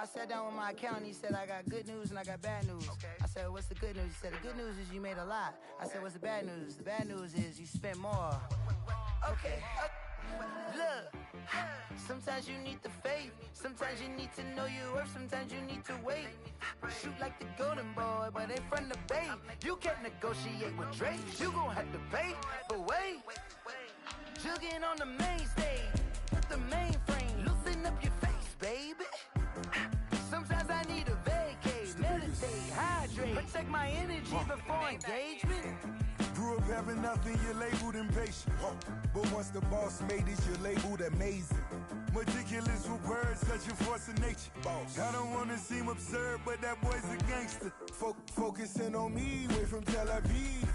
I sat down with my accountant. He said, I got good news and I got bad news. Okay. I said, what's the good news? He said, the good news is you made a lot. I said, what's the bad news? The bad news is you spent more. Okay. Look, sometimes you need the faith. Sometimes you need to know your worth. Sometimes you need to wait. Shoot like the golden boy, but ain't from the bay. You can't negotiate with Drake. You gon' have to pay. But wait, jugging on the main stage with the mainframe. Loosen up your face, baby. Sometimes I need a vacate, meditate, hydrate, protect my energy before engagement. Grew up having nothing, you're labeled impatient. But once the boss made it, you're labeled amazing. Meticulous with words, such a force of nature. Boss. I don't wanna seem absurd, but that boy's a gangster. Focusing on me, way from Tel Aviv.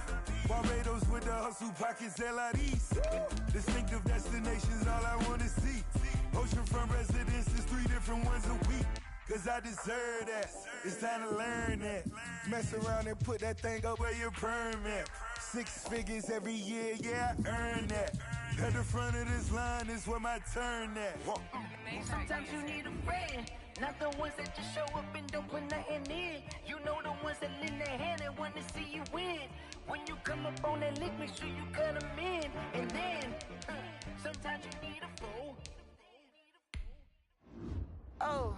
Barbados with the hustle pockets, LIDs. Distinctive destinations, all I wanna see. Oceanfront residences, 3 different ones a week. Cause I deserve that, it's time to learn that. Mess around and put that thing up where your permit. 6 figures every year, yeah, I earn that. At the front of this line is where my turn at. Sometimes you need a friend, not the ones that just show up and don't put nothing in. You know the ones that lend their hand and want to see you win. When you come up on that lick, make sure you cut them in. And then, sometimes you need a fool. Oh.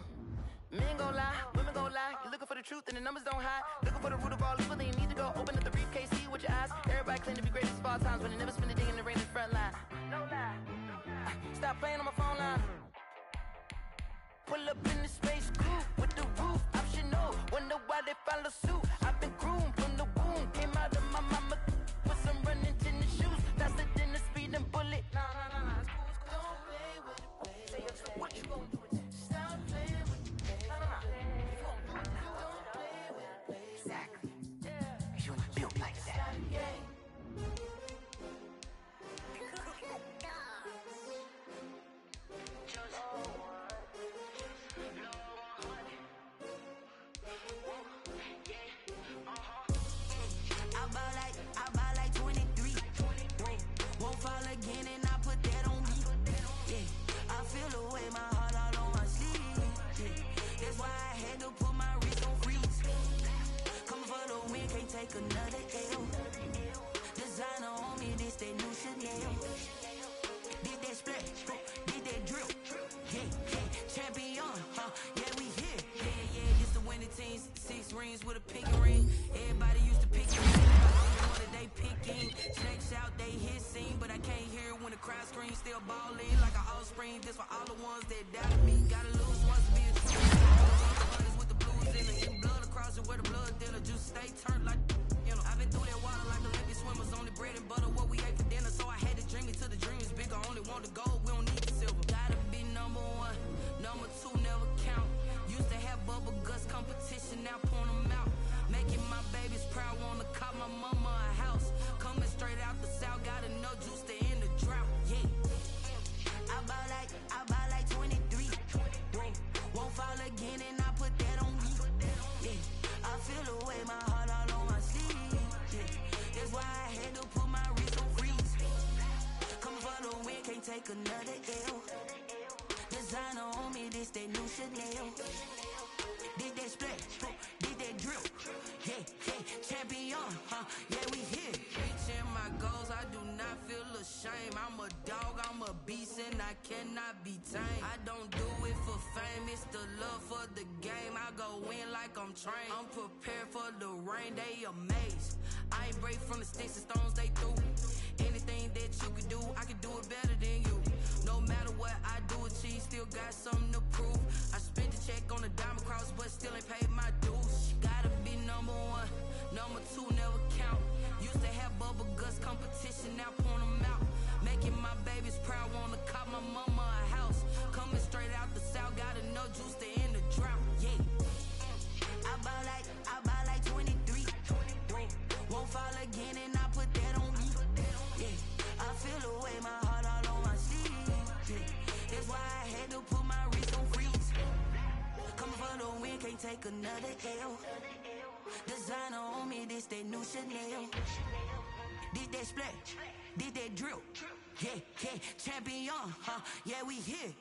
Men gon' lie, women gon' lie. You're looking for the truth and the numbers don't hide. Looking for the root of all evil, then you need to go open up the briefcase, see with your eyes. Everybody claim to be greatest of all times, but they never spend a day in the rain in the front line. No lie, no lie. Stop playing on my phone line. Pull up in the space coupe with the roof optional. Wonder why they follow suit. I've been groomed from the womb. Came out of my mama with some running tennis shoes. Faster than the speeding bullet. Nah, it's cool, it's cool. Don't play with it, baby. What you gon' do? Again and I put that on me. Yeah, I feel away, my heart all on my sleeve. Yeah, that's why I had to put my wrist on freeze. Come for the win, can't take another L. Designer on me, this that new Chanel. Did that splash, did that drill. Yeah, champion, yeah, we here. Yeah, this the winning team. 6 rings with a pink ring. Everybody used to pick me. They picking, snakes out, they hissing, but I can't hear when the crowd screams. Still balling like an offspring. This for all the ones that doubted me. Gotta lose once to be a true. Others with the blues in it, in blood across it where the blood thinner. Just stay turned like, you know. I've been through that water like Olympic swimmers. Only bread and butter, what we ate for dinner. So I had to dream it till the dream is bigger. Only want the gold, we don't need the silver. Gotta be number 1, number 2 never count. Used to have bubble guts competition, now point them out. Making my babies proud, wanna call my mama a house. Coming straight out the south, got enough juice to end the drought. Yeah, I buy like 23. Won't fall again, and I put that on me. Yeah, I feel away, my heart all on my sleeve. Yeah, that's why I had to put my wrist on freeze. Coming for the win, can't take another L. Designer on me, this that new Chanel. Did that splash, did that drill. Yeah, champion, yeah, we here. Reaching my goals, I do not feel ashamed. I'm a dog, I'm a beast, and I cannot be tamed. I don't do it for fame, it's the love for the game. I go in like I'm trained. I'm prepared for the rain, they amazed. I ain't break from the sticks and stones they threw. Anything that you could do, I could do it better than you. No matter what I do, achieve, still got something to prove. I spent the check on the diamond cross, but still ain't paid my dues. Gotta be number 1, number 2 never count. Used to have bubble guts competition, now point them out. Making my babies proud, wanna call my mama a house. Coming straight out the south, got enough juice to end the drought. Yeah, I buy like 23. Won't fall again, and I put that on me. Yeah, I feel away, my heart all on my sleeve. Yeah, that's why I had to put my wrist on freeze. Coming for the win, can't take another L. Designer on me, this that new Chanel. Did that splash, did that drill. Yeah, champion, yeah, we here.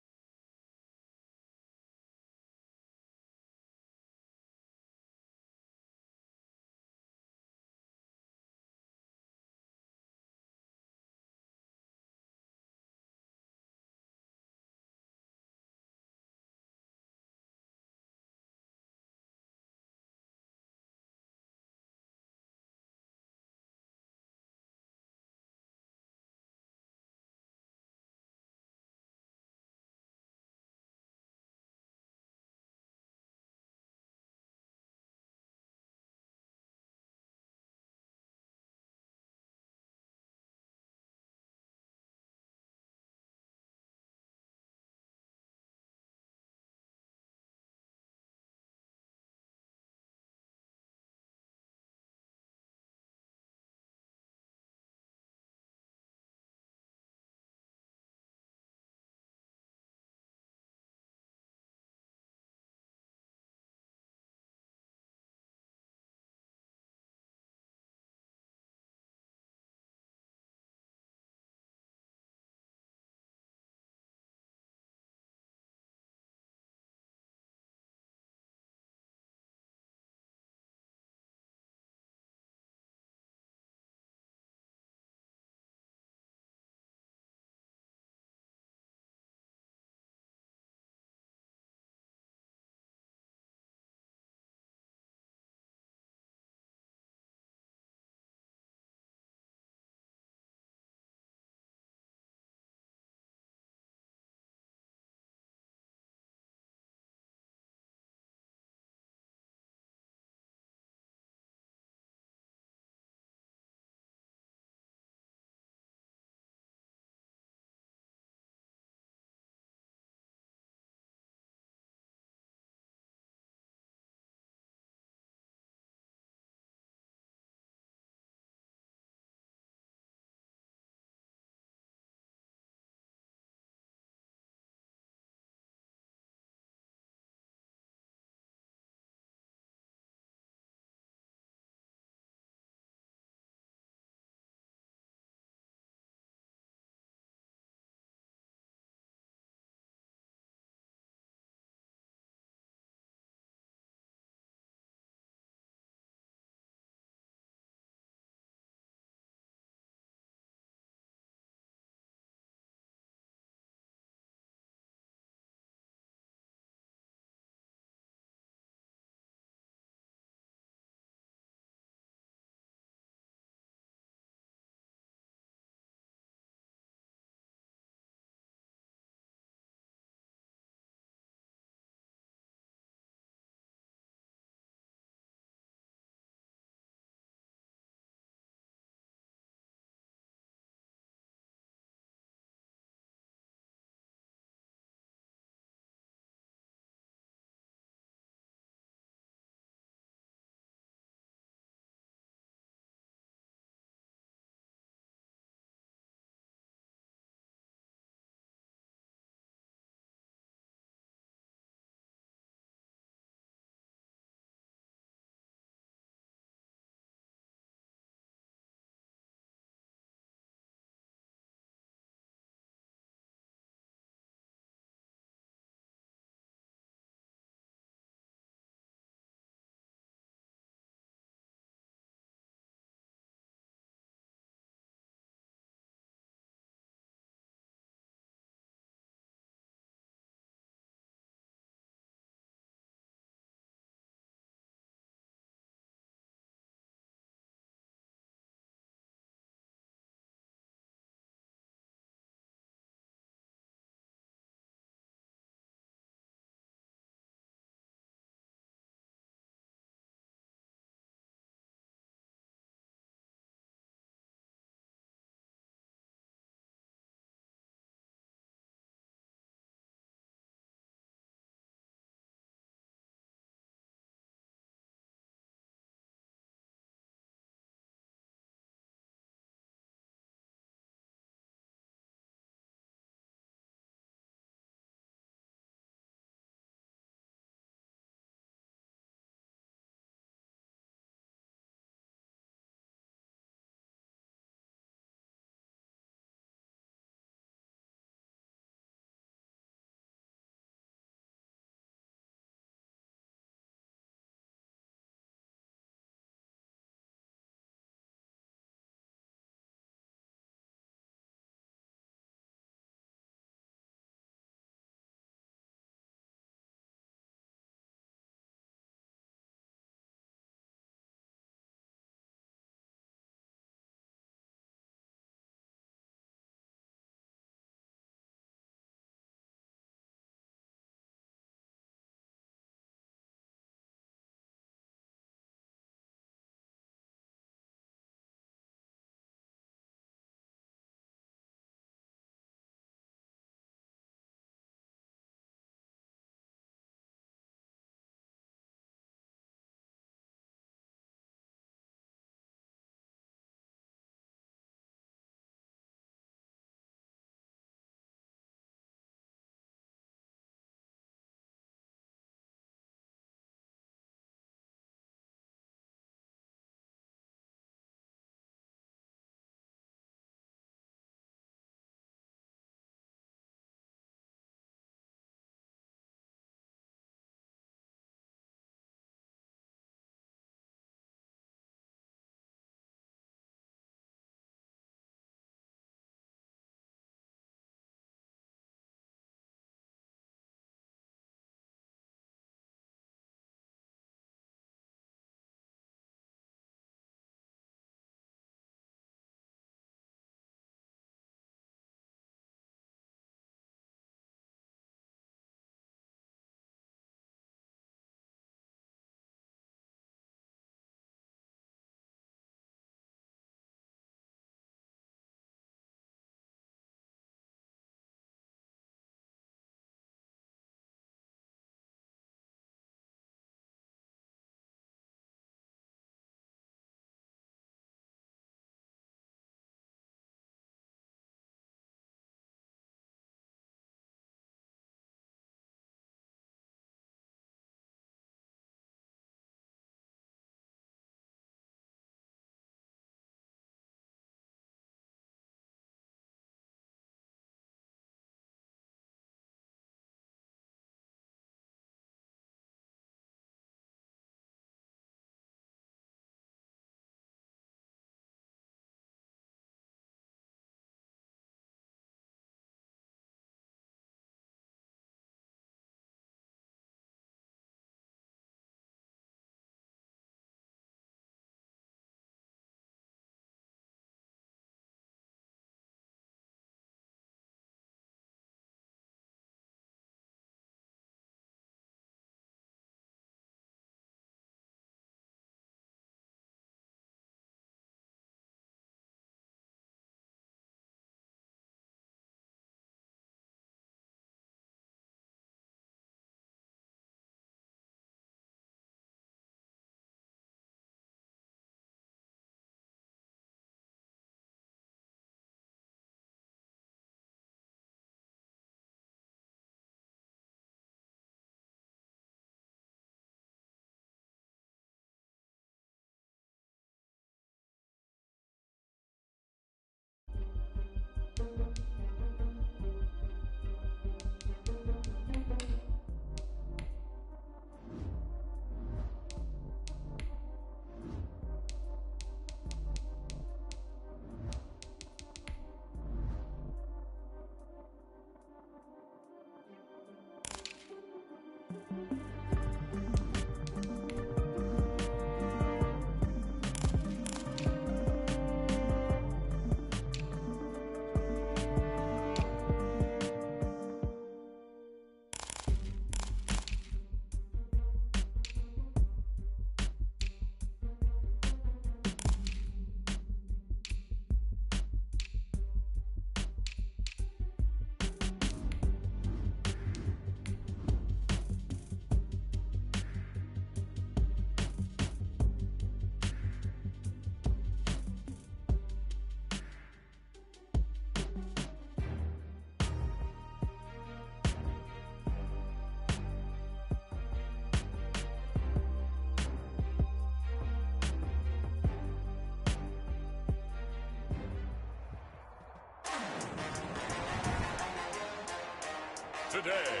today.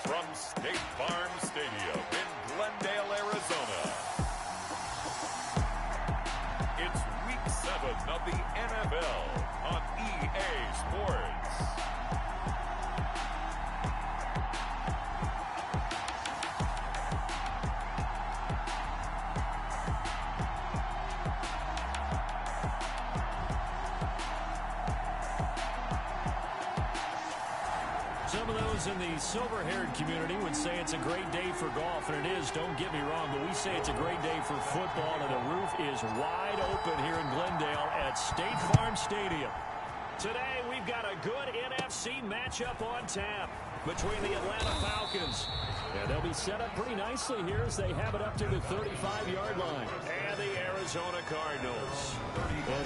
From State Farm Stadium in Glendale, Arizona, it's Week 7 of the NFL on EA Sports. Some of those in the silver-haired community would say it's a great day for golf, and it is, don't get me wrong, but we say it's a great day for football, and the roof is wide open here in Glendale at State Farm Stadium. Today, we've got a good NFC matchup on tap between the Atlanta Falcons. And they'll be set up pretty nicely here as they have it up to the 35-yard line. And the Arizona Cardinals.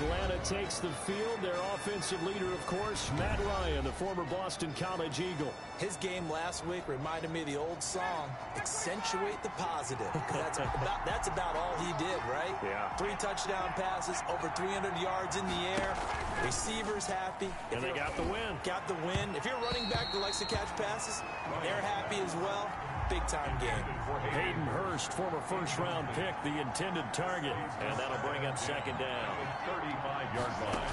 Atlanta takes the field. Their offensive leader, of course, Matt Ryan, the former Boston College Eagle. His game last week reminded me of the old song, Accentuate the Positive. That's about all he did, right? Yeah. 3 touchdown passes, over 300 yards in the air. Receivers happy. And they got the win. Got the win. If you're a running back that likes to catch passes, they're happy as well. Big-time game. Hayden Hurst, former first-round pick, the intended target. And that'll bring up second down. 35-yard line.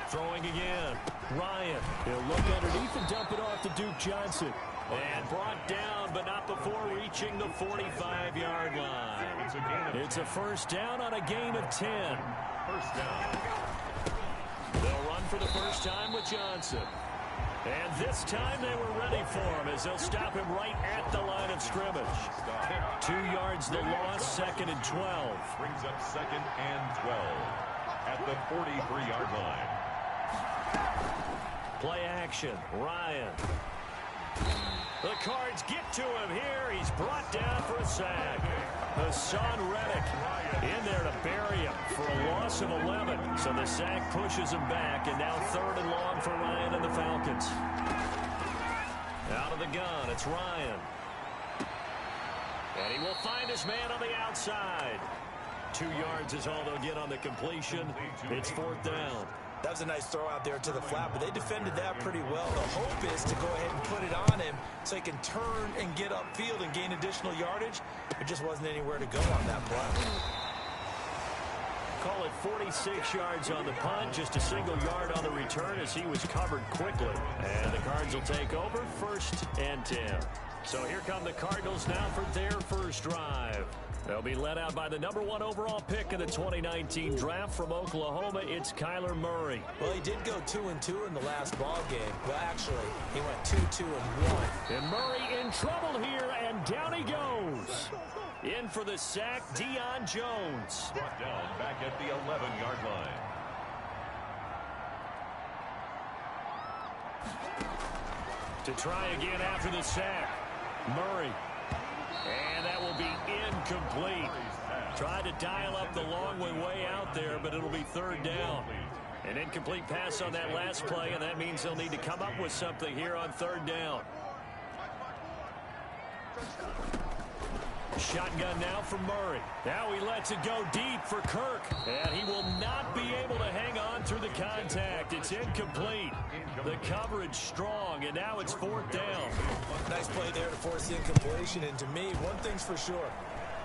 Throwing again. Ryan. He'll look underneath and dump it off to Duke Johnson. And brought down, but not before reaching the 45-yard line. It's a first down on a gain of 10. First down. They'll run for the first time with Johnson. And this time they were ready for him as they'll stop him right at the line of scrimmage. 2 yards the loss, second and 12. Brings up second and 12 at the 43-yard line. Play action, Ryan. The Cards get to him here. He's brought down for a sack. Hassan Reddick in there to bury him for a loss of 11. So the sack pushes him back, and now third and long for Ryan and the Falcons. Out of the gun, it's Ryan. And he will find his man on the outside. 2 yards is all they'll get on the completion. It's fourth down. That was a nice throw out there to the flat, but they defended that pretty well. The hope is to go ahead and put it on him so he can turn and get upfield and gain additional yardage. There just wasn't anywhere to go on that play. Call it 46 yards on the punt, just a single yard on the return as he was covered quickly. And the Cards will take over, first and 10. So here come the Cardinals now for their first drive. They'll be led out by the #1 overall pick in the 2019 draft from Oklahoma. It's Kyler Murray. Well, he did go 2-2 in the last ball game. Well, actually, he went 2-2-1. And Murray in trouble here, and down he goes. In for the sack, Deion Jones. Brought down back at the 11-yard line. To try again after the sack, Murray. And that will be incomplete. Tried to dial up the long way out there, but it'll be third down. An incomplete pass on that last play, and that means they'll need to come up with something here on third down. Shotgun now for Murray. Now he lets it go deep for Kirk. And he will not be able to hang on through the contact. It's incomplete. The coverage strong, and now it's fourth down. Nice play there to force the incompletion. And to me, one thing's for sure.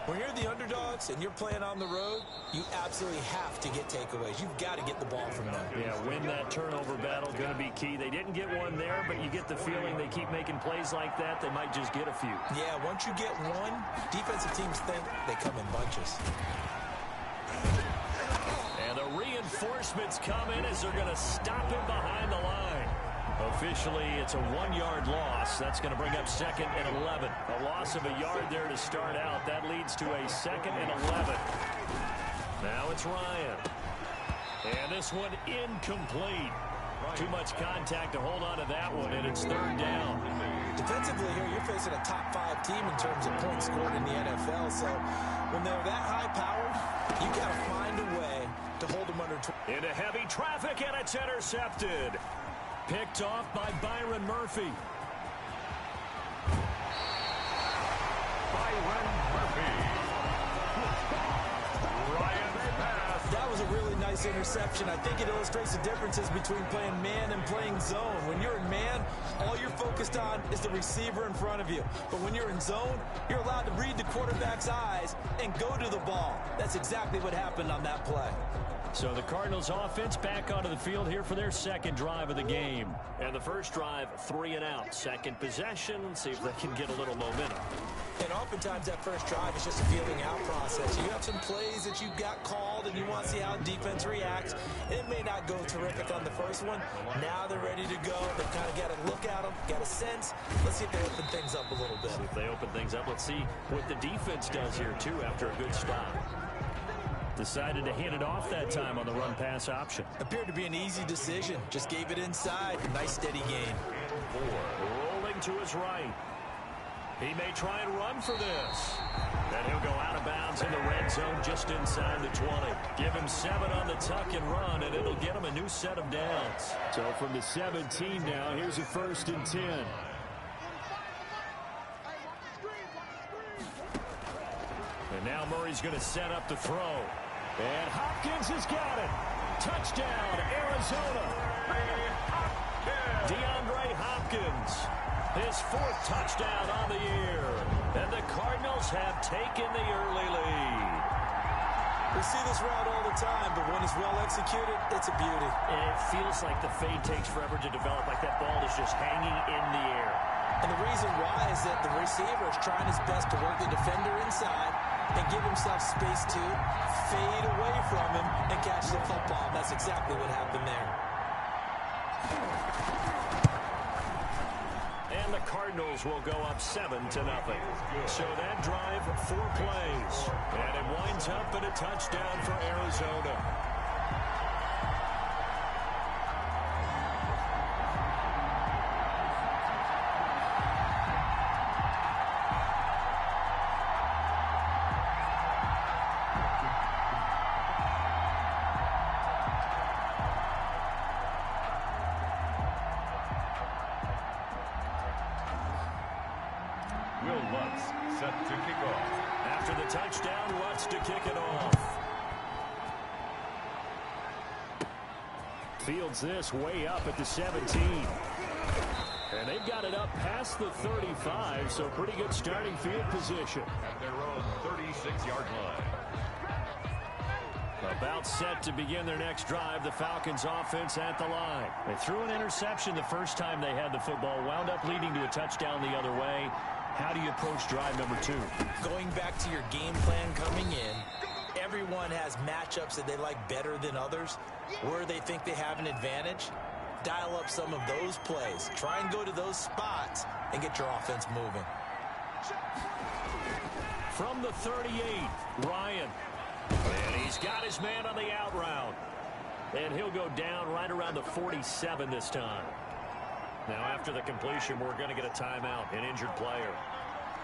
When you're the underdogs and you're playing on the road, you absolutely have to get takeaways. You've got to get the ball from them. Yeah, win that turnover battle, going to be key. They didn't get one there, but you get the feeling they keep making plays like that, they might just get a few. Yeah, once you get one, defensive teams think they come in bunches. And the reinforcements come in as they're going to stop him behind the line. Officially, it's a 1-yard loss. That's going to bring up second and 11. A loss of a yard there to start out. That leads to a second and 11. Now it's Ryan. And this one incomplete. Too much contact to hold on to that one, and it's third down. Defensively here, you're facing a top 5 team in terms of points scored in the NFL. So when they're that high-powered, you got to find a way to hold them under. Into heavy traffic, and it's intercepted. Picked off by Byron Murphy. Byron Murphy. Ryan's pass. That was a really nice nice interception. I think it illustrates the differences between playing man and playing zone. When you're in man, all you're focused on is the receiver in front of you. But when you're in zone, you're allowed to read the quarterback's eyes and go to the ball. That's exactly what happened on that play. So the Cardinals offense back onto the field here for their second drive of the game. And the first drive, 3 and out. Second possession, see if they can get a little momentum. And oftentimes that first drive is just a feeling out process. You have some plays that you got called and you want to see how defense reacts. It may not go terrific on the first one. Now they're ready to go. They've kind of got to look at them, got a sense. Let's see if they open things up a little bit. See if they open things up. Let's see what the defense does here, too, after a good stop. Decided to hand it off that time on the run-pass option. Appeared to be an easy decision. Just gave it inside. Nice steady gain. 4. Rolling to his right. He may try and run for this. Then he'll go out of bounds in the red zone just inside the 20. Give him 7 on the tuck and run, and it'll get him a new set of downs. So from the 17 now, here's a 1st and 10. And now Murray's going to set up the throw. And Hopkins has got it. Touchdown, Arizona. DeAndre Hopkins, his 4th touchdown on the year. And the Cardinals have taken the early lead. We see this route all the time, but when it's well executed, it's a beauty. And it feels like the fade takes forever to develop, like that ball is just hanging in the air. And the reason why is that the receiver is trying his best to work the defender inside and give himself space to fade away from him and catch the football. That's exactly what happened there. And the Cardinals will go up 7-0. So that drive, 4 plays. And it winds up in a touchdown for Arizona. Set to kick off. After the touchdown, Lutz to kick it off. Fields this way up at the 17. And they've got it up past the 35, so pretty good starting field position. At their own 36-yard line. About set to begin their next drive, the Falcons offense at the line. They threw an interception the first time they had the football, wound up leading to a touchdown the other way. How do you approach drive number 2? Going back to your game plan coming in, everyone has matchups that they like better than others. Where they think they have an advantage, dial up some of those plays. Try and go to those spots and get your offense moving. From the 38, Ryan. And he's got his man on the out route. And he'll go down right around the 47 this time. Now, after the completion, we're going to get a timeout, an injured player.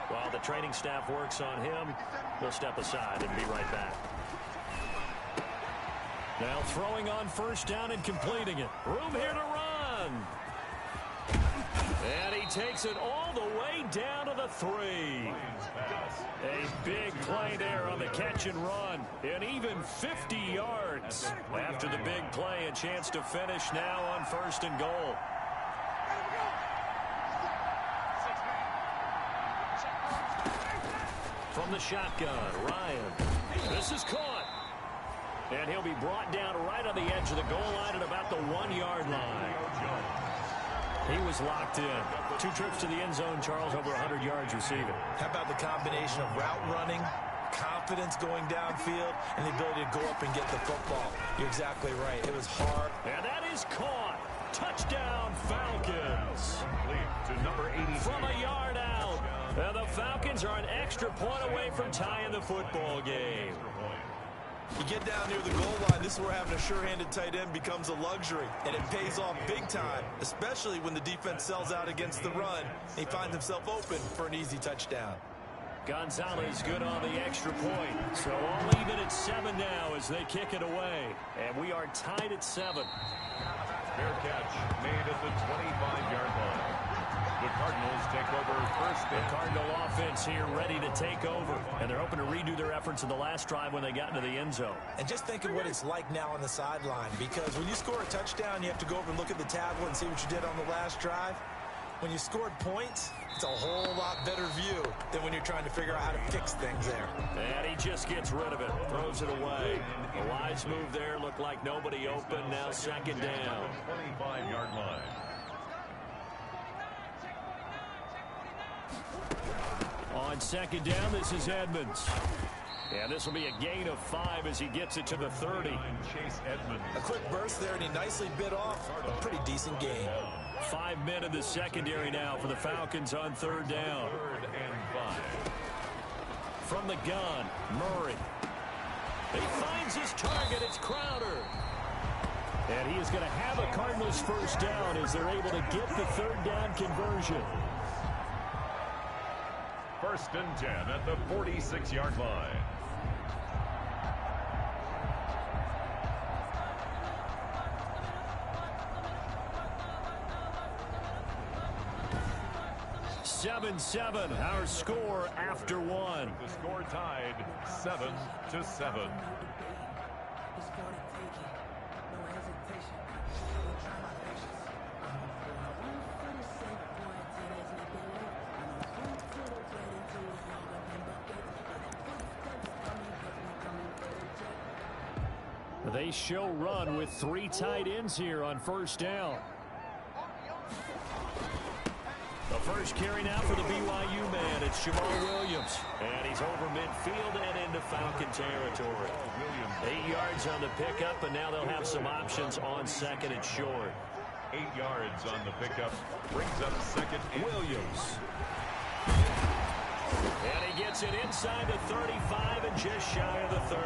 While the training staff works on him, we'll step aside and be right back. Now throwing on first down and completing it. Room here to run. And he takes it all the way down to the 3. A big play there on the catch and run. And even 50 yards. After the big play, a chance to finish now on 1st and goal. From the shotgun, Ryan. This is caught. And he'll be brought down right on the edge of the goal line at about the 1-yard line. He was locked in. 2 trips to the end zone, Charles, over 100 yards receiving. How about the combination of route running, confidence going downfield, and the ability to go up and get the football? You're exactly right. It was hard. And that is caught. Touchdown, Falcons. To number 80. From a yard out. And the Falcons are an extra point away from tying the football game. You get down near the goal line, this is where having a sure-handed tight end becomes a luxury, and it pays off big time, especially when the defense sells out against the run. He finds himself open for an easy touchdown. Gonzalez good on the extra point. So all even at 7 now as they kick it away. And we are tied at 7. Fair catch made at the 25-yard line. The Cardinals take over first. The Cardinal offense here ready to take over. And they're hoping to redo their efforts in the last drive when they got into the end zone. And just think of what it's like now on the sideline, because when you score a touchdown, you have to go over and look at the tablet and see what you did on the last drive. When you scored points, it's a whole lot better view than when you're trying to figure out how to fix things there. And he just gets rid of it, throws it away. A wise move there, looked like nobody open. Now second down. 25-yard line. On second down, this is Edmonds. And this will be a gain of 5 as he gets it to the 30. Chase Edmonds. A quick burst there, and he nicely bit off a pretty decent gain. 5 men in the secondary now for the Falcons on third down. 3rd and 5. From the gun, Murray. He finds his target. It's Crowder. And he is going to have a Cardinals first down as they're able to get the third down conversion. 1st and 10 at the 46-yard line. Seven, our score after one. The score tied 7-7. They show run with 3 tight ends here on first down. The first carry now for the BYU man. It's Jamal Williams. And he's over midfield and into Falcon territory. 8 yards on the pickup, and now they'll have some options on second and short. 8 yards on the pickup. Brings up second and Williams. And he gets it inside the 35 and just shy of the 30.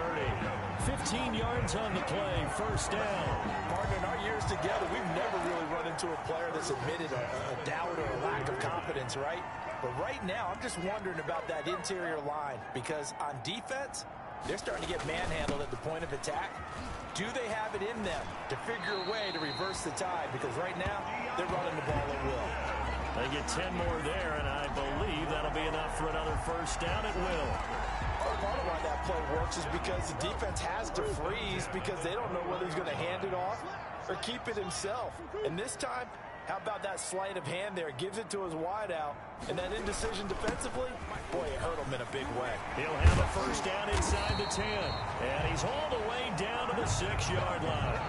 15 yards on the play, first down. Partner, in our years together, we've never really run into a player that's admitted a doubt or a lack of confidence, right? But right now, I'm just wondering about that interior line, because on defense, they're starting to get manhandled at the point of attack. Do they have it in them to figure a way to reverse the tide? Because right now, they're running the ball at will. They get 10 more there, and I believe that'll be enough for another first down at will. Part of why that play works is because the defense has to freeze because they don't know whether he's going to hand it off or keep it himself. And this time, how about that sleight of hand there? Gives it to his wideout. And that indecision defensively, boy, it hurt him in a big way. He'll have a first down inside the 10. And he's all the way down to the 6-yard line.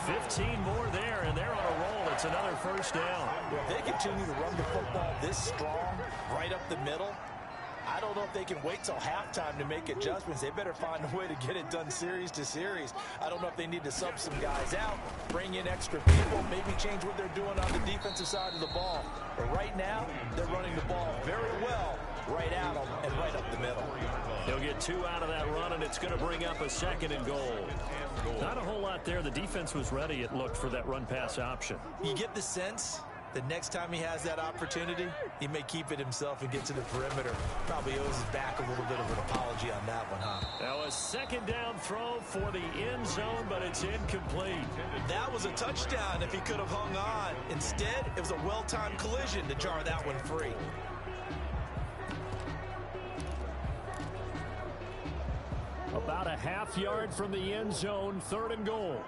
15 more there, and they're on a roll. It's another first down. If they continue to run the football this strong, right up the middle, I don't know if they can wait till halftime to make adjustments. They better find a way to get it done series to series. I don't know if they need to sub some guys out, bring in extra people, maybe change what they're doing on the defensive side of the ball. But right now, they're running the ball very well right at them and right up the middle. He'll get 2 out of that run, and it's going to bring up a 2nd and goal. Not a whole lot there. The defense was ready, it looked, for that run-pass option. You get the sense the next time he has that opportunity, he may keep it himself and get to the perimeter. Probably owes his back a little bit of an apology on that one, huh? Now a second down throw for the end zone, but it's incomplete. That was a touchdown if he could have hung on. Instead, it was a well-timed collision to jar that one free. About a half yard from the end zone, 3rd and goal.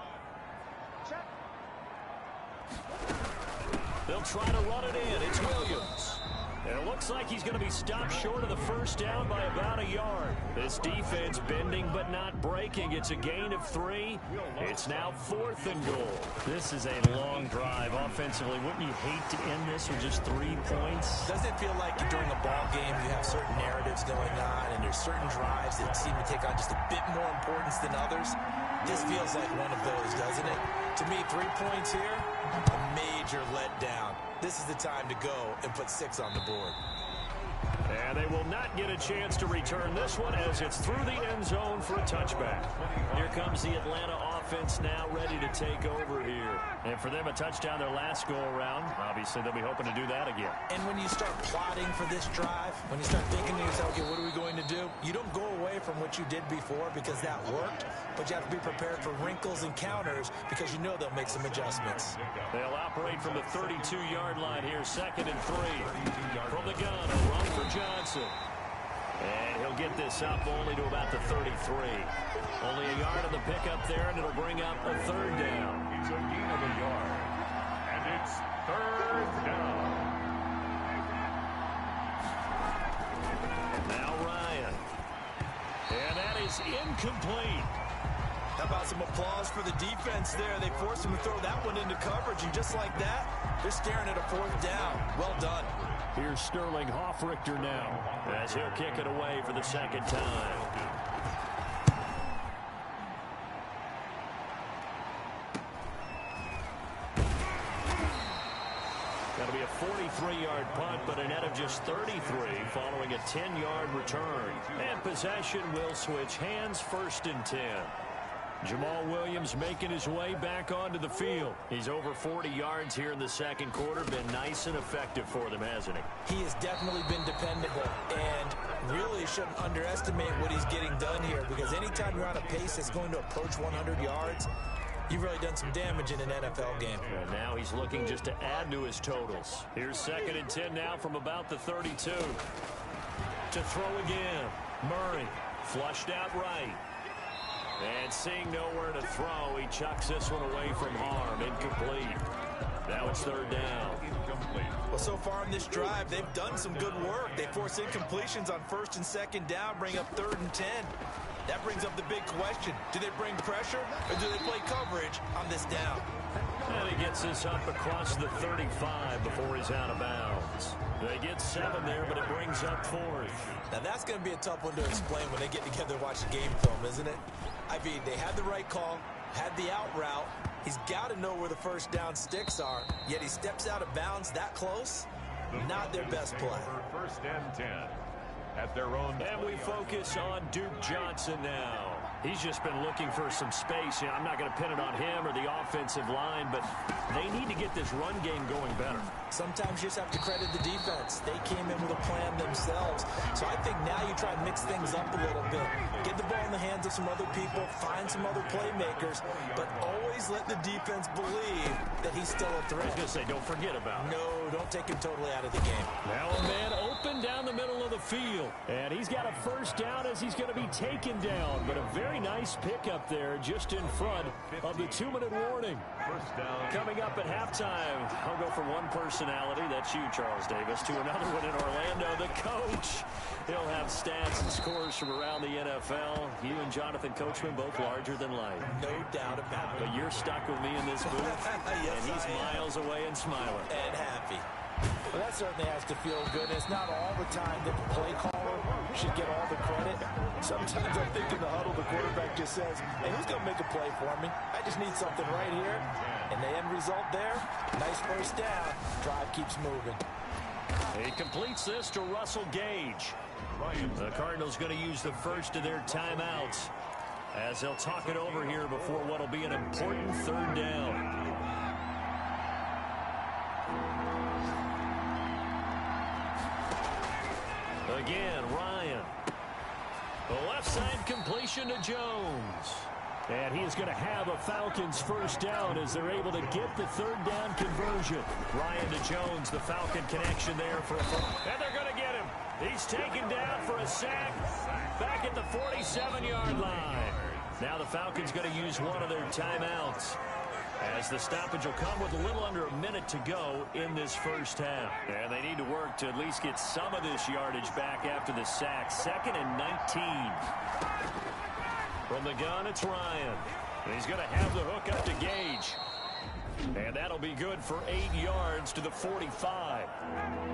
They'll try to run it in. It's Williams. And it looks like he's going to be stopped short of the first down by about a yard. This defense bending but not breaking. It's a gain of 3. It's now 4th and goal. This is a long drive offensively. Wouldn't you hate to end this with just 3 points? Doesn't it feel like during a ball game you have certain narratives going on and there's certain drives that seem to take on just a bit more importance than others? This feels like one of those, doesn't it? To me, 3 points here, a major letdown. This is the time to go and put 6 on the board. And they will not get a chance to return this one as it's through the end zone for a touchback. Here comes the Atlanta offense now ready to take over here. And for them, a touchdown their last go-around. Obviously, they'll be hoping to do that again. And when you start plotting for this drive, when you start thinking to yourself, okay, what are we going to do? You don't go away from what you did before because that worked, but you have to be prepared for wrinkles and counters because you know they'll make some adjustments. They'll operate from the 32-yard line here, 2nd and 3. From the gun, a run for Johnson. And he'll get this up only to about the 33. Only a yard on the pickup there, and it'll bring up a 3rd down. It's a gain of a yard. And it's 3rd down. Now Ryan. And that is incomplete. How about some applause for the defense there? They forced him to throw that one into coverage, and just like that, they're staring at a 4th down. Well done. Here's Sterling Hoffrichter now as he'll kick it away for the 2nd time. That'll be a 43-yard punt, but a net of just 33 following a 10-yard return. And possession will switch hands, 1st and 10. Jamal Williams making his way back onto the field. He's over 40 yards here in the 2nd quarter. Been nice and effective for them, hasn't he? He has definitely been dependable, and really shouldn't underestimate what he's getting done here, because anytime you're on a pace that's going to approach 100 yards, you've really done some damage in an NFL game. And now he's looking just to add to his totals. Here's 2nd and 10 now from about the 32. To throw again. Murray flushed out right. And seeing nowhere to throw, he chucks this one away from harm. Incomplete. Now it's 3rd down. Incomplete. Well, so far in this drive, they've done some good work. They force incompletions on 1st and 2nd down, bring up 3rd and 10. That brings up the big question. Do they bring pressure, or do they play coverage on this down? And he gets this up across the 35 before he's out of bounds. They get 7 there, but it brings up 4th. Now, that's going to be a tough one to explain when they get together and watch the game film, isn't it? I mean, they had the right call, had the out route. He's got to know where the 1st down sticks are, yet he steps out of bounds that close. Not their best play. 1st and 10 at their own. And we focus on Duke Johnson now. He's just been looking for some space. You know, I'm not going to pin it on him or the offensive line, but they need to get this run game going better. Sometimes you just have to credit the defense. They came in with a plan themselves. So I think now you try and mix things up a little bit. Get the ball in the hands of some other people, find some other playmakers, but always let the defense believe that he's still a threat. I was going to say, don't forget about it. No, don't take him totally out of the game. Now a man open down the middle of the field. And he's got a 1st down as he's going to be taken down, but a very nice pickup there just in front of the 2-minute warning. 1st down. Coming up at halftime, I'll go from one personality, that's you, Charles Davis, to another one in Orlando, the coach. He'll have stats and scores from around the NFL. You and Jonathan Coachman both larger than life. No doubt about it. But you're stuck with me in this booth, Yes, and he's miles away and smiling. And happy. Well, that certainly has to feel good. It's not all the time that the play caller should get all the credit. Sometimes I think in the huddle, the quarterback just says, hey, who's going to make a play for me? I just need something right here. And the end result there, nice 1st down. Drive keeps moving. He completes this to Russell Gage. The Cardinals going to use the 1st of their timeouts as they'll talk it over here before what will be an important 3rd down. Again, Ryan. The left side completion to Jones. And he is going to have a Falcons 1st down as they're able to get the 3rd down conversion. Ryan to Jones, the Falcon connection there for a first. And they're going to get him. He's taken down for a sack back at the 47-yard line. Now the Falcons going to use one of their timeouts, as the stoppage will come with a little under a minute to go in this 1st half. And they need to work to at least get some of this yardage back after the sack. 2nd and 19. From the gun, it's Ryan. And he's going to have the hook up to Gage. And that'll be good for 8 yards to the 45.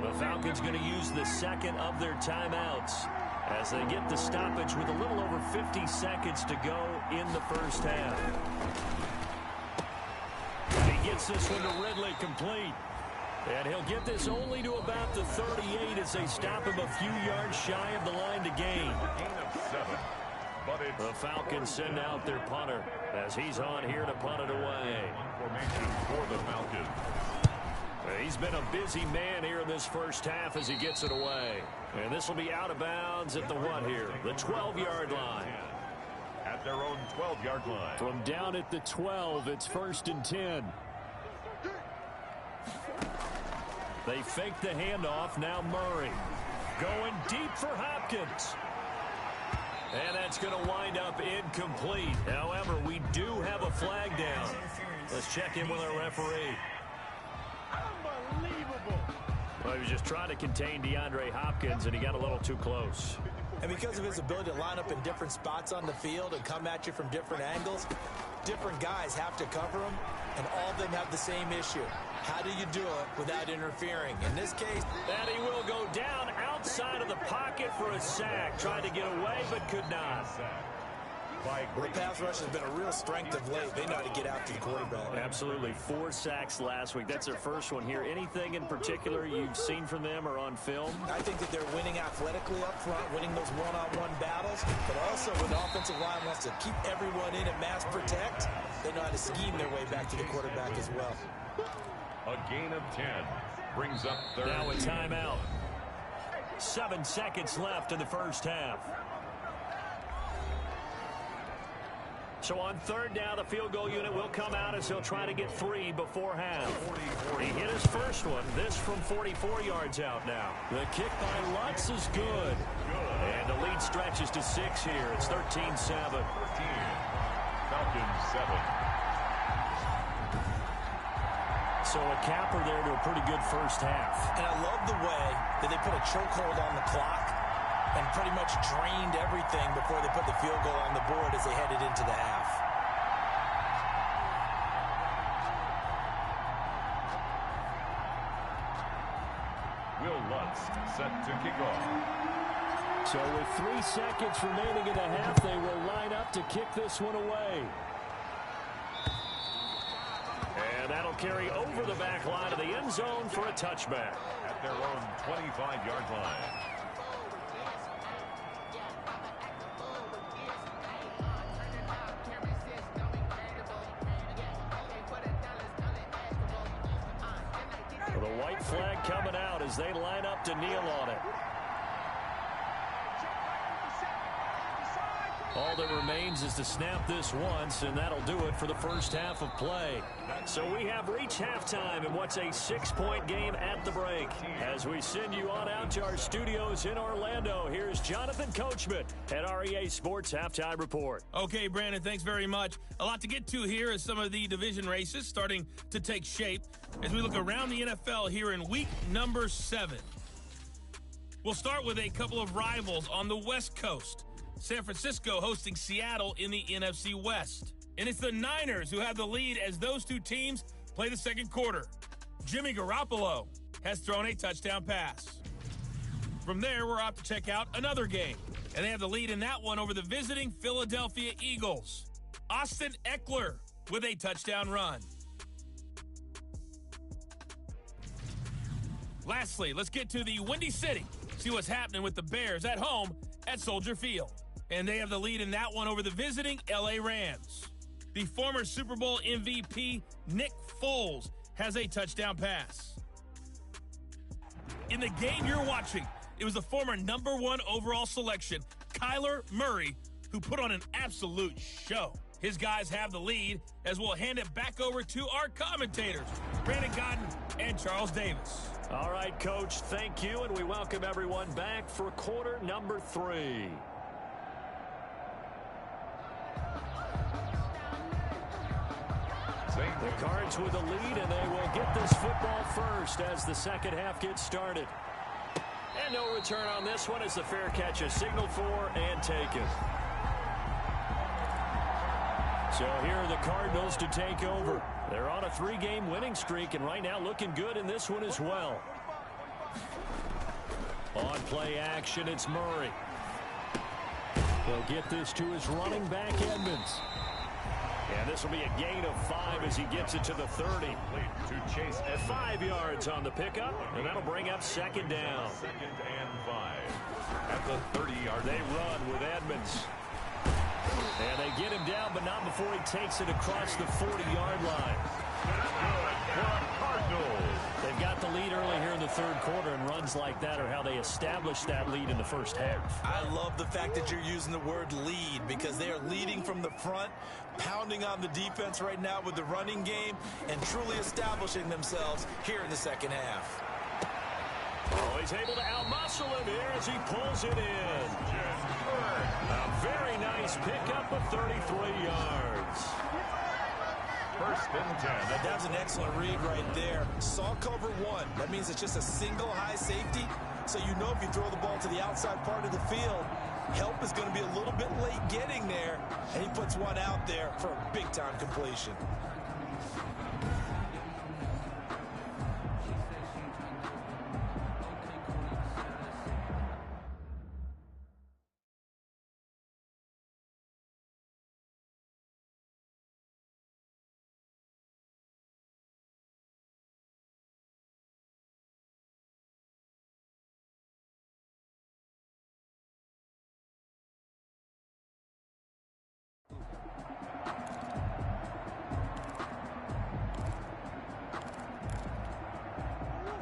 The Falcons going to use the 2nd of their timeouts as they get the stoppage with a little over 50 seconds to go in the 1st half. He gets this one to Ridley, complete. And he'll get this only to about the 38 as they stop him a few yards shy of the line to gain. Gain of 7. But it's the Falcons send out their punter as he's on here to punt it away. Formation for the Falcons. He's been a busy man here in this first half as he gets it away. And this will be out of bounds at the what here? The 12-yard line. At their own 12-yard line. From down at the 12, it's 1st and 10. They fake the handoff. Now Murray going deep for Hopkins. And that's going to wind up incomplete. However, we do have a flag down. Let's check in with our referee. Unbelievable. Well, he was just trying to contain DeAndre Hopkins, and he got a little too close. And because of his ability to line up in different spots on the field and come at you from different angles, different guys have to cover him, and all of them have the same issue. How do you do it without interfering? In this case, that he will go down outside of the pocket for a sack. Tried to get away, but could not. The pass rush has been a real strength of late. They know how to get after the quarterback. Absolutely. 4 sacks last week. That's their first one here. Anything in particular you've seen from them or on film? I think that they're winning athletically up front, winning those one-on-one battles, but also when the offensive line wants to keep everyone in and mass protect, they know how to scheme their way back to the quarterback as well. A gain of 10 brings up third. Now a timeout. 7 seconds left in the first half. So on third down, the field goal unit will come out as he'll try to get 3 before half. He hit his first one. This from 44 yards out now. The kick by Lutz is good. And the lead stretches to 6 here. It's 13-7. Falcons 7. So a capper there to a pretty good first half. And I love the way that they put a chokehold on the clock and pretty much drained everything before they put the field goal on the board as they headed into the half. Will Lutz set to kick off. So with 3 seconds remaining in the half, they will line up to kick this one away. And that'll carry over the back line of the end zone for a touchback. At their own 25-yard line. The white flag coming out as they line up to kneel on it. All that remains is to snap this once, and that'll do it for the first half of play. So we have reached halftime in what's a 6-point game at the break. As we send you on out to our studios in Orlando, here's Jonathan Coachman at REA Sports Halftime Report. Okay, Brandon, thanks very much. A lot to get to here as some of the division races starting to take shape as we look around the NFL here in week number 7. We'll start with a couple of rivals on the West Coast. San Francisco hosting Seattle in the NFC West. And it's the Niners who have the lead as those two teams play the second quarter. Jimmy Garoppolo has thrown a touchdown pass. From there, we're off to check out another game. And they have the lead in that one over the visiting Philadelphia Eagles. Austin Eckler with a touchdown run. Lastly, let's get to the Windy City. See what's happening with the Bears at home at Soldier Field. And they have the lead in that one over the visiting LA Rams. The former Super Bowl MVP, Nick Foles, has a touchdown pass. In the game you're watching, it was the former number 1 overall selection, Kyler Murray, who put on an absolute show. His guys have the lead as we'll hand it back over to our commentators, Brandon Godden and Charles Davis. All right, Coach, thank you, and we welcome everyone back for quarter number 3. The Cards with the lead, and they will get this football first as the second half gets started. And no return on this one as the fair catch is signaled for and taken. So here are the Cardinals to take over. They're on a 3-game winning streak, and right now looking good in this one as well. On play action, it's Murray. He'll get this to his running back, Edmonds. And this will be a gain of 5 as he gets it to the 30. To chase 5 yards on the pickup, and that'll bring up second down. 2nd and 5. At the 30-yard They run with Edmonds. And they get him down, but not before he takes it across the 40-yard line. They've got the lead early here in the third quarter, and runs like that are how they establish that lead in the first half. I love the fact that you're using the word lead because they are leading from the front, pounding on the defense right now with the running game, and truly establishing themselves here in the second half. Oh, he's able to outmuscle him here as he pulls it in. A very nice pickup of 33 yards. 1st and 10. That was an excellent read right there. Saw cover 1. That means it's just a single high safety. So you know if you throw the ball to the outside part of the field, help is going to be a little bit late getting there. And he puts one out there for a big-time completion.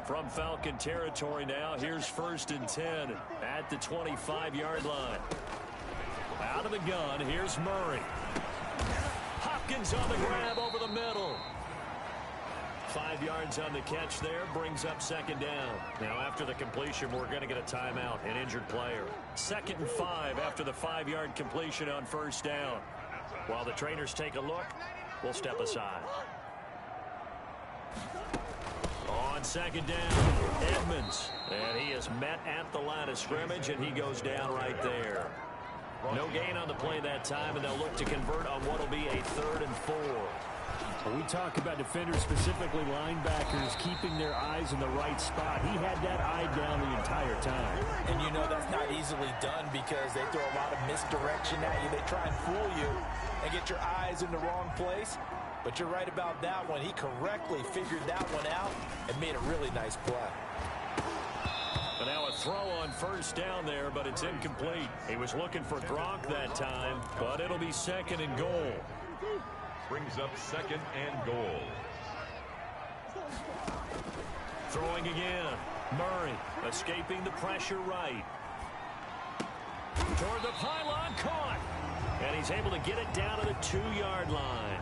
From Falcon territory now, here's 1st and 10 at the 25-yard line. Out of the gun, here's Murray. Hopkins on the grab over the middle. 5 yards on the catch there, brings up second down. Now after the completion, we're going to get a timeout, an injured player. 2nd and 5 after the 5-yard completion on 1st down. While the trainers take a look, we'll step aside. On 2nd down, Edmonds. And he is met at the line of scrimmage, and he goes down right there. No gain on the play that time, and they'll look to convert on what will be a 3rd and 4. When we talk about defenders, specifically linebackers, keeping their eyes in the right spot. He had that eye down the entire time. And you know that's not easily done because they throw a lot of misdirection at you. They try and fool you and get your eyes in the wrong place. But you're right about that one. He correctly figured that one out and made a really nice play. But now a throw on 1st down there, but it's incomplete. He was looking for Gronk that time, but it'll be 2nd and goal. Brings up 2nd and goal. Throwing again. Murray escaping the pressure right. Toward the pylon, caught. And he's able to get it down to the 2-yard line.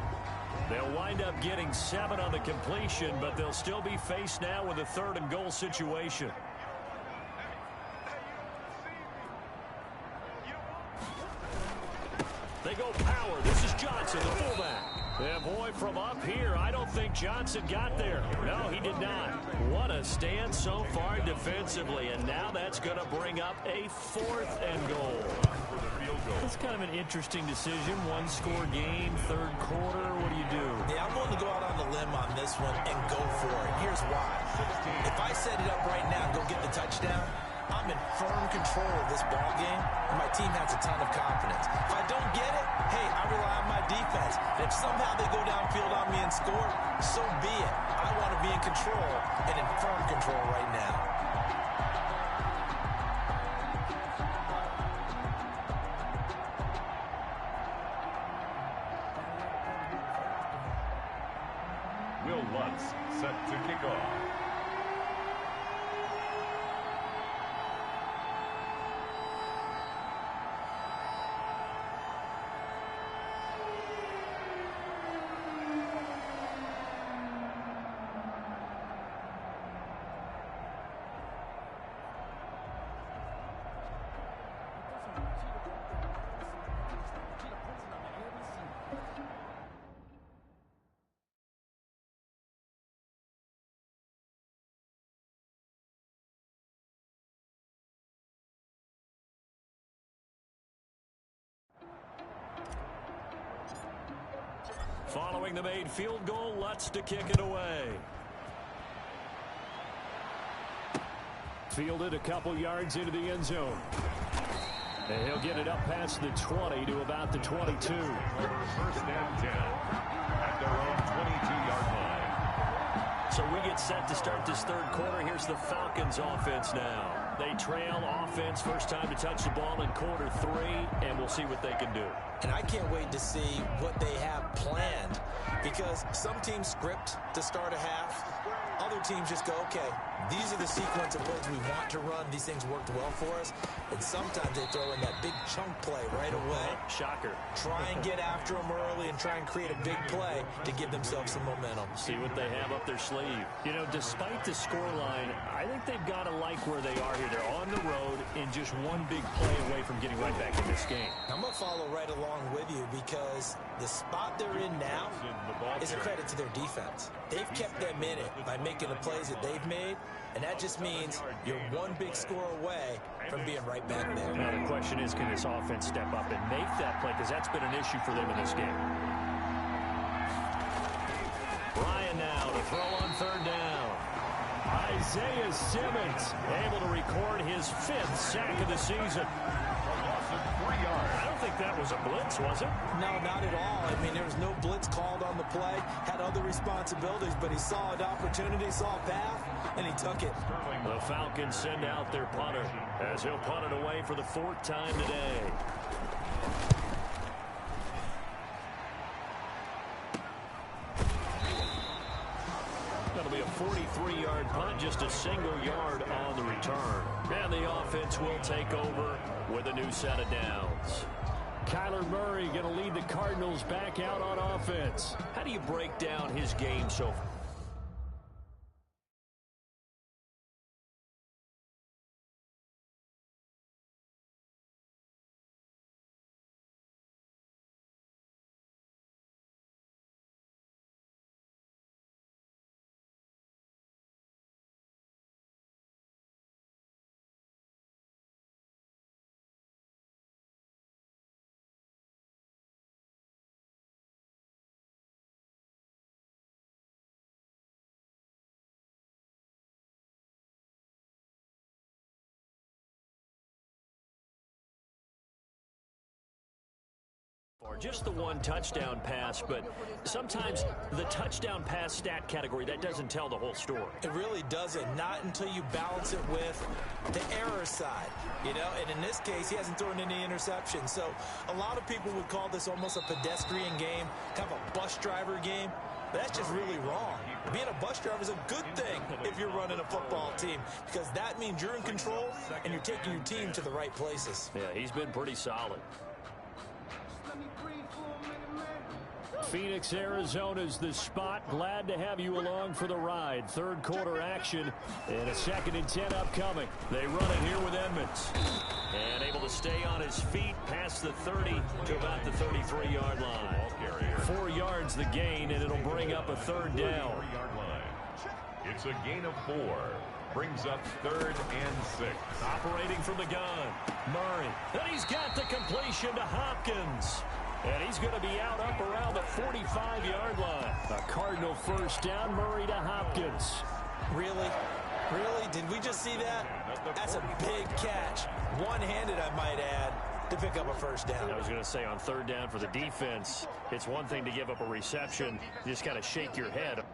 They'll wind up getting 7 on the completion, but they'll still be faced now with a 3rd and goal situation. They go power. This is Johnson, the fullback. Yeah, boy, from up here, I don't think Johnson got there. No, he did not. What a stand so far defensively, and now that's going to bring up a 4th and goal. It's kind of an interesting decision. 1-score game, 3rd quarter. What do you do? Yeah, I'm willing to go out on the limb on this one and go for it. Here's why. If I set it up right now and go get the touchdown, I'm in firm control of this ball game, and my team has a ton of confidence. If I don't get it, hey, I rely on my defense. And if somehow they go downfield on me and score, so be it. I want to be in control and in firm control right now. Will Lutz set to kick off. Following the made field goal, Lutz to kick it away. Fielded a couple yards into the end zone. And he'll get it up past the 20 to about the 22. First and 10 at their own 22-yard line. So we get set to start this third quarter. Here's the Falcons offense now. They trail offense, first time to touch the ball in quarter 3, and we'll see what they can do. And I can't wait to see what they have planned, because some teams script to start a half. Other teams just go, okay, these are the sequence of plays we want to run. These things worked well for us. And sometimes they throw in that big chunk play right away. Shocker. Try and get after them early and try and create a big play to give themselves some momentum. See what they have up their sleeve. You know, despite the scoreline, I think they've got to like where they are here. They're on the road and just one big play away from getting right back in this game. I'm going to follow right along with you, because the spot they're in now is a credit to their defense. They've kept them in it by making the plays that they've made, and that just means you're one big score away from being right back there. Now the question is, can this offense step up and make that play, because that's been an issue for them in this game. Ryan now to throw on third down. Isaiah Simmons able to record his 5th sack of the season. I don't think that was a blitz, was it? No, not at all. I mean, there was no blitz called on the play. Had other responsibilities, but he saw an opportunity, saw a path, and he took it. The Falcons send out their punter as he'll punt it away for the 4th time today. That'll be a 43-yard punt, just a single yard on the return. And the offense will take over with a new set of downs. Kyler Murray going to lead the Cardinals back out on offense. How do you break down his game so far? Just the one touchdown pass, but sometimes the touchdown pass stat category, that doesn't tell the whole story. It really doesn't, not until you balance it with the error side, you know, and in this case, he hasn't thrown any interceptions. So a lot of people would call this almost a pedestrian game, kind of a bus driver game. That's just really wrong. Being a bus driver is a good thing if you're running a football team, because that means you're in control and you're taking your team to the right places. Yeah, he's been pretty solid. Phoenix, Arizona's the spot. Glad to have you along for the ride. Third quarter action and a 2nd and 10 upcoming. They run it here with Edmonds. And able to stay on his feet past the 30 to about the 33-yard line. 4 yards the gain, and it'll bring up a 3rd down. It's a gain of 4. Brings up 3rd and 6. Operating from the gun, Murray. And he's got the completion to Hopkins. And he's going to be out up around the 45-yard line. A Cardinal first down, Murray to Hopkins. Really? Really? Did we just see that? That's a big catch. One-handed, I might add, to pick up a first down. I was going to say, on 3rd down for the defense, it's one thing to give up a reception. You just got to shake your head.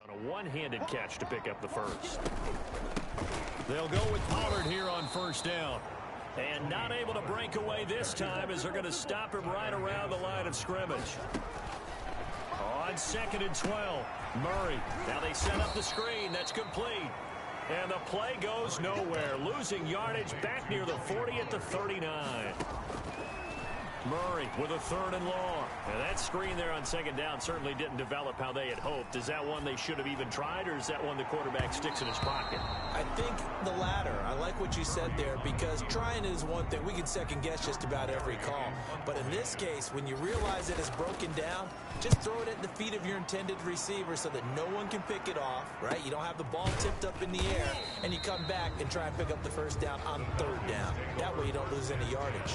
On a one-handed catch to pick up the first. They'll go with Pollard here on first down. And not able to break away this time as they're going to stop him right around the line of scrimmage. On 2nd and 12, Murray. Now they set up the screen. That's complete. And the play goes nowhere. Losing yardage back near the 40 at the 39. Murray with a 3rd and long. And that screen there on 2nd down certainly didn't develop how they had hoped. Is that one they should have even tried, or is that one the quarterback sticks in his pocket? I think the latter. I like what you said there, because trying is one thing. We can second guess just about every call. But in this case, when you realize it is broken down, just throw it at the feet of your intended receiver so that no one can pick it off, right? You don't have the ball tipped up in the air, and you come back and try and pick up the first down on 3rd down. That way you don't lose any yardage.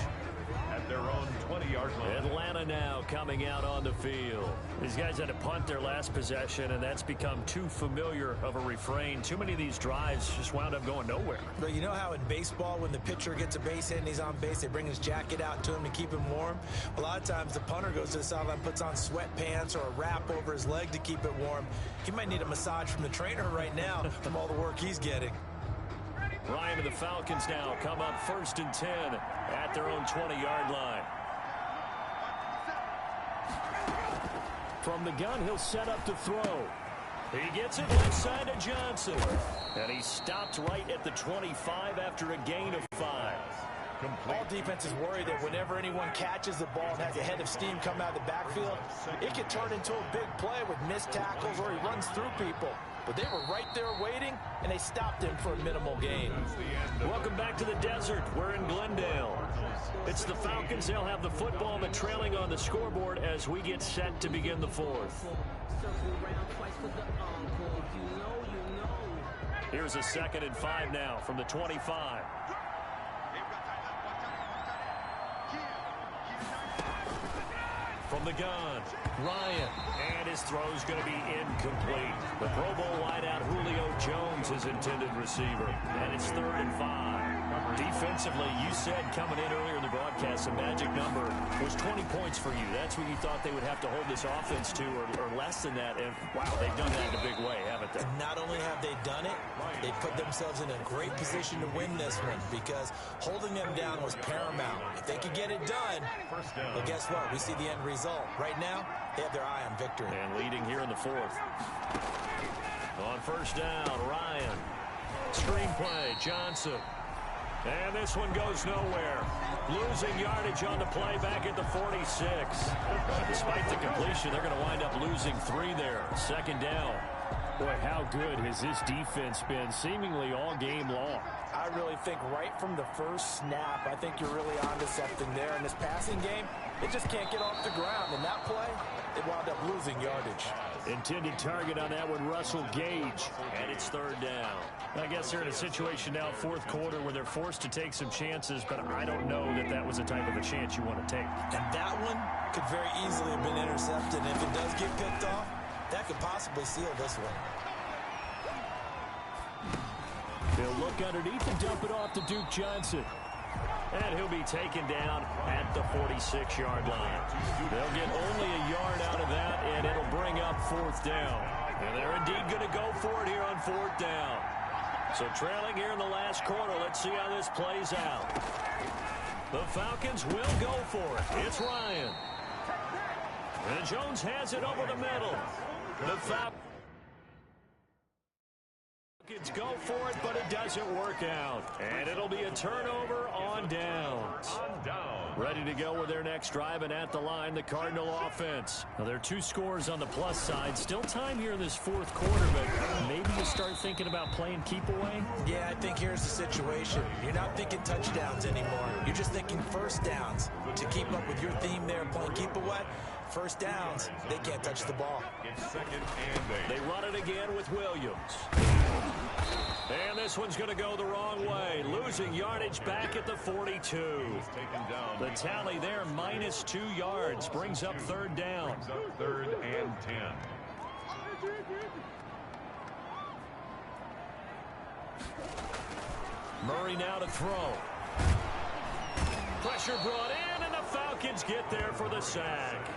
At their own 20-yard line. Atlanta now coming out on the field. These guys had to punt their last possession, and that's become too familiar of a refrain. Too many of these drives just wound up going nowhere. But you know how in baseball, when the pitcher gets a base hit and he's on base, they bring his jacket out to him to keep him warm? A lot of times the punter goes to the sideline, puts on sweatpants or a wrap over his leg to keep it warm. He might need a massage from the trainer right now from all the work he's getting. Ryan and the Falcons now come up 1st and 10 at their own 20-yard line. From the gun, he'll set up to throw. He gets it left side to Johnson. And he stopped right at the 25 after a gain of 5. All defenses worry that whenever anyone catches the ball and has a head of steam come out of the backfield, it can turn into a big play with missed tackles or he runs through people. But they were right there waiting, and they stopped him for a minimal gain. Welcome back to the desert. We're in Glendale. It's the Falcons. They'll have the football but trailing on the scoreboard as we get set to begin the 4th. Here's a 2nd and 5 now from the 25. From the gun, Ryan, and his throw's going to be incomplete. The Pro Bowl wideout Julio Jones is intended receiver, and it's 3rd and 5. Defensively, you said coming in earlier in the broadcast, the magic number was 20 points for you. That's what you thought they would have to hold this offense to, or less than that. And wow, they've done that in a big way, haven't they? Not only have they done it, they put themselves in a great position to win this one, because holding them down was paramount. If they could get it done, well, guess what? We see the end result. Right now, they have their eye on victory. And leading here in the 4th. On 1st down, Ryan. Screenplay, Johnson. And this one goes nowhere. Losing yardage on the play back at the 46. Despite the completion, they're going to wind up losing 3 there. 2nd down. Boy, how good has this defense been seemingly all game long? I really think right from the first snap, I think you're really onto something there. In this passing game, they just can't get off the ground. In that play, they wound up losing yardage. Intended target on that one, Russell Gage. And it's 3rd down. I guess they're in a situation now, 4th quarter, where they're forced to take some chances, but I don't know that that was the type of a chance you want to take. And that one could very easily have been intercepted. And if it does get picked off, that could possibly seal this one. They'll look underneath and dump it off to Duke Johnson. And he'll be taken down at the 46-yard line. They'll get only a yard out of that, and it'll bring up 4th down. And they're indeed going to go for it here on 4th down. So trailing here in the last quarter, let's see how this plays out. The Falcons will go for it. It's Ryan. And Jones has it over the middle. The Falcons go for it, but it doesn't work out. And it'll be a turnover on downs. Ready to go with their next drive, and at the line, the Cardinal offense. Now, there are 2 scores on the plus side. Still time here in this 4th quarter, but maybe you start thinking about playing keep away? Yeah, I think here's the situation. You're not thinking touchdowns anymore. You're just thinking first downs. To keep up with your theme there, playing keep away, first downs, they can't touch the ball. They run it again with Williams. And this one's going to go the wrong way. Losing yardage back at the 42. The tally there, minus 2 yards. Brings up 3rd down. 3rd and 10. Murray now to throw. Pressure brought in, and the Falcons get there for the sack.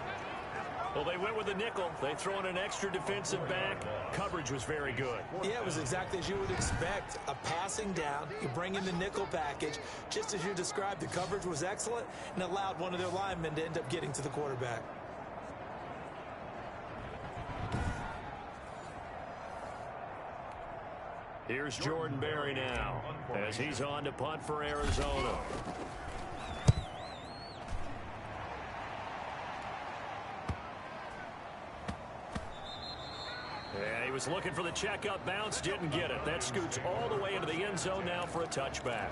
Well, they went with a nickel. They throw in an extra defensive back. Coverage was very good. Yeah, it was exactly as you would expect. A passing down, you bring in the nickel package. Just as you described, the coverage was excellent and allowed one of their linemen to end up getting to the quarterback. Here's Jordan Berry now as he's on to punt for Arizona. Yeah, he was looking for the checkup bounce, didn't get it. That scoots all the way into the end zone now for a touchback.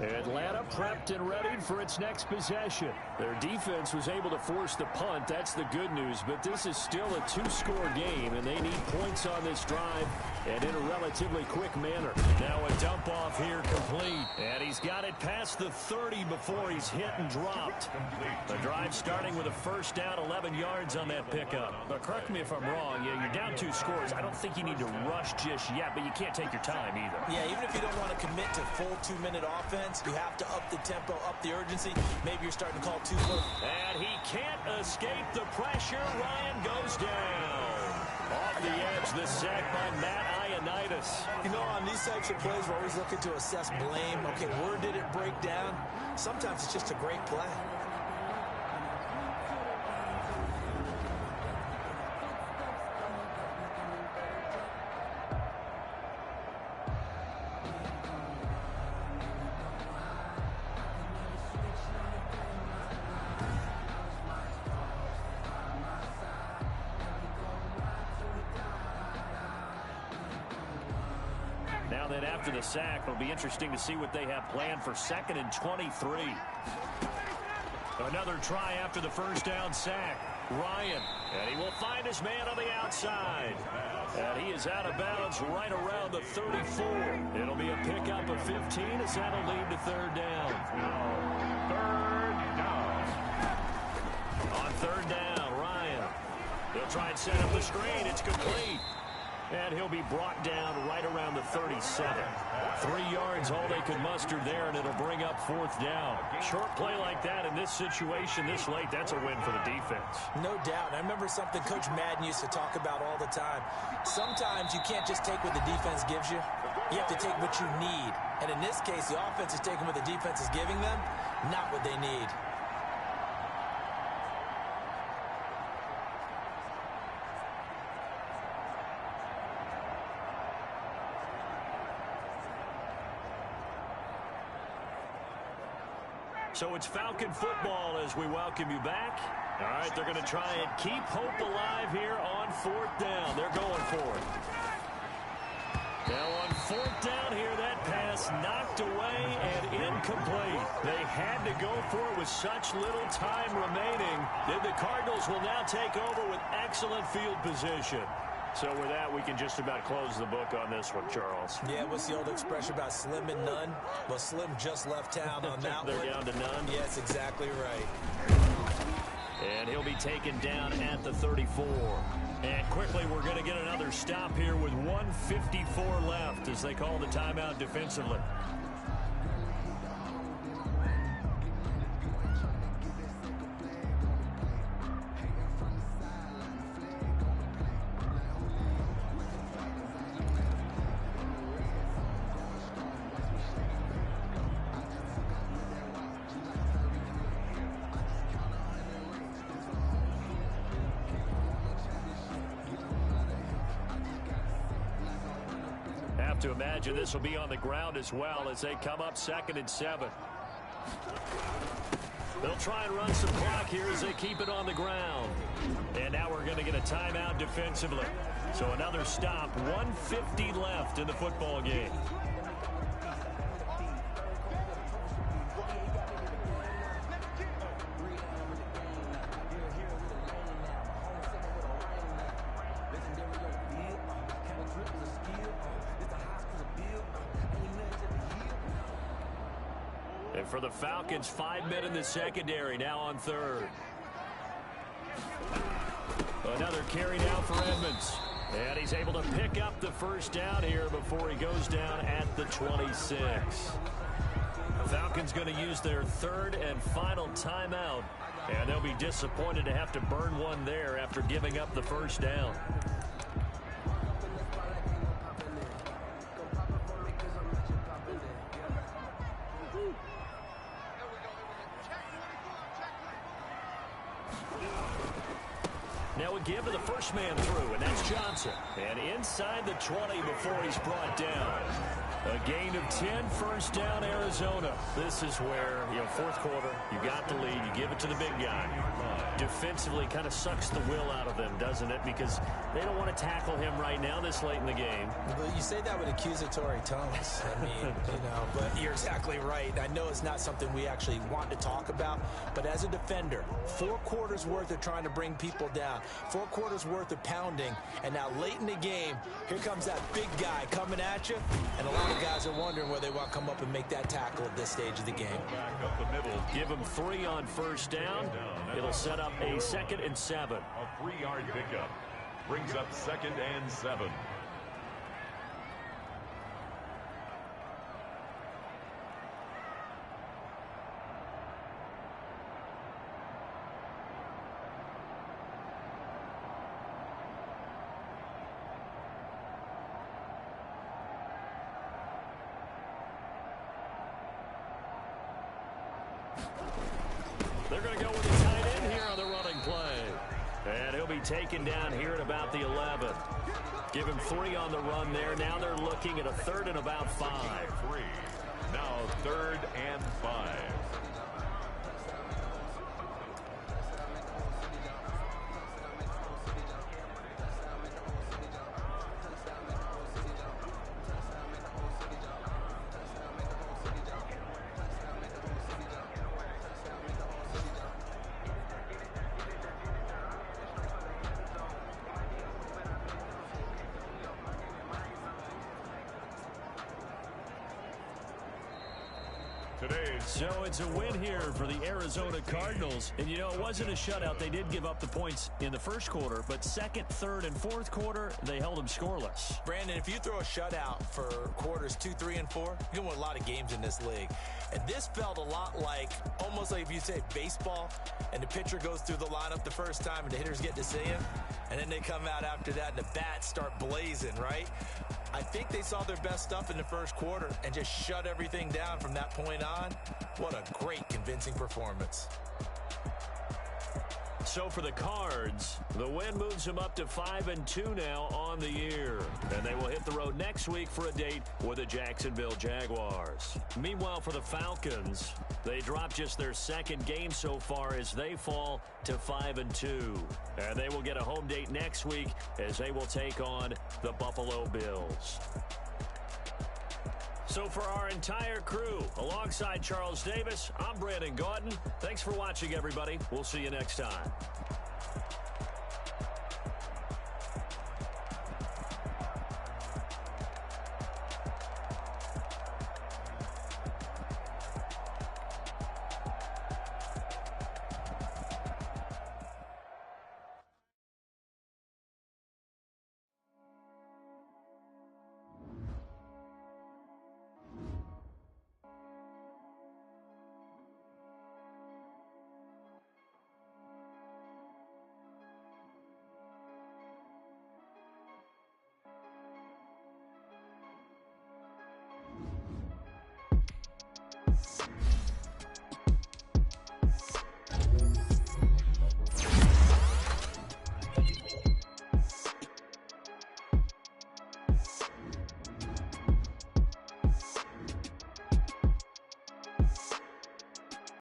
Atlanta prepped and ready for its next possession. Their defense was able to force the punt. That's the good news, but this is still a two-score game, and they need points on this drive and in a relatively quick manner. Now a dump off here complete, and he's got it past the 30 before he's hit and dropped. The drive starting with a first down, 11 yards on that pickup. But correct me if I'm wrong, yeah, you're down 2 scores. I don't think you need to rush just yet, but you can't take your time either. Yeah, even if you don't want to commit to full 2-minute offense, you have to up the tempo, up the urgency. Maybe you're starting to call too close. And he can't escape the pressure. Ryan goes down. Off the edge, the sack by Matt Ioannidis. You know, on these types of plays, we're always looking to assess blame. Okay, where did it break down? Sometimes it's just a great play. Now then, after the sack, it'll be interesting to see what they have planned for 2nd and 23. Another try after the first down sack. Ryan, and he will find his man on the outside. And he is out of bounds right around the 34. It'll be a pickup of 15 as that'll lead to 3rd down. On 3rd down, Ryan. They'll try and set up the screen. It's complete. And he'll be brought down right around the 37. 3 yards, all they could muster there, and it'll bring up 4th down. Short play like that in this situation this late, that's a win for the defense. No doubt. I remember something Coach Madden used to talk about all the time. Sometimes you can't just take what the defense gives you. You have to take what you need. And in this case, the offense is taking what the defense is giving them, not what they need. So it's Falcon football as we welcome you back. All right, they're going to try and keep hope alive here on 4th down. They're going for it. Now on 4th down here, that pass knocked away and incomplete. They had to go for it with such little time remaining. Then the Cardinals will now take over with excellent field position. So with that, we can just about close the book on this one, Charles. Yeah, what's the old expression about slim and none? Well, Slim just left town on that They're one. down to none? Yes, exactly right. And he'll be taken down at the 34. And quickly, we're going to get another stop here with 1:54 left as they call the timeout defensively. To imagine this will be on the ground as well as they come up 2nd and 7. They'll try and run some clock here as they keep it on the ground. And now we're going to get a timeout defensively. So another stop, 1:50 left in the football game. And for the Falcons, 5 men in the secondary, now on 3rd. Another carry now for Edmonds. And he's able to pick up the first down here before he goes down at the 26. The Falcons going to use their 3rd and final timeout And they'll be disappointed to have to burn one there after giving up the first down. Now we give to the first man through, and that's Johnson. And inside the 20 before he's brought down. A gain of 10, first down, Arizona. This is where, fourth quarter, you got the lead, you give it to the big guy. Defensively kind of sucks the will out of them, doesn't it? Because they don't want to tackle him right now this late in the game. But you say that with accusatory tones. I mean, but you're exactly right. I know it's not something we actually want to talk about, but as a defender, 4 quarters worth of trying to bring people down, 4 quarters worth of pounding, and now late in the game, here comes that big guy coming at you, and a lot of guys are wondering where they want to come up and make that tackle at this stage of the game. Back up the middle. Give him 3 on first down. It'll set up a 2nd and 7. A 3-yard pickup. Brings up 2nd and 7. They're going to go with a tight end here on the running play. And he'll be taken down here at about the 11. Give him 3 on the run there. Now they're looking at a 3rd and about 5. 3. Now 3rd and 5. So it's a win here for the Arizona Cardinals. And, it wasn't a shutout. They did give up the points in the first quarter, but 2nd, 3rd, and 4th quarter, they held them scoreless. Brandon, if you throw a shutout for quarters 2, 3, and 4, you can win a lot of games in this league. And this felt a lot like, almost like if you say baseball, and the pitcher goes through the lineup the first time, and the hitters get to see him, and then they come out after that, and the bats start blazing, right? I think they saw their best stuff in the first quarter and just shut everything down from that point on. What a great, convincing performance. So for the Cards, the win moves them up to 5-2 now on the year. And they will hit the road next week for a date with the Jacksonville Jaguars. Meanwhile, for the Falcons, they dropped just their 2nd game so far as they fall to 5-2. And they will get a home date next week as they will take on the Buffalo Bills. So for our entire crew, alongside Charles Davis, I'm Brandon Gaudin. Thanks for watching, everybody. We'll see you next time.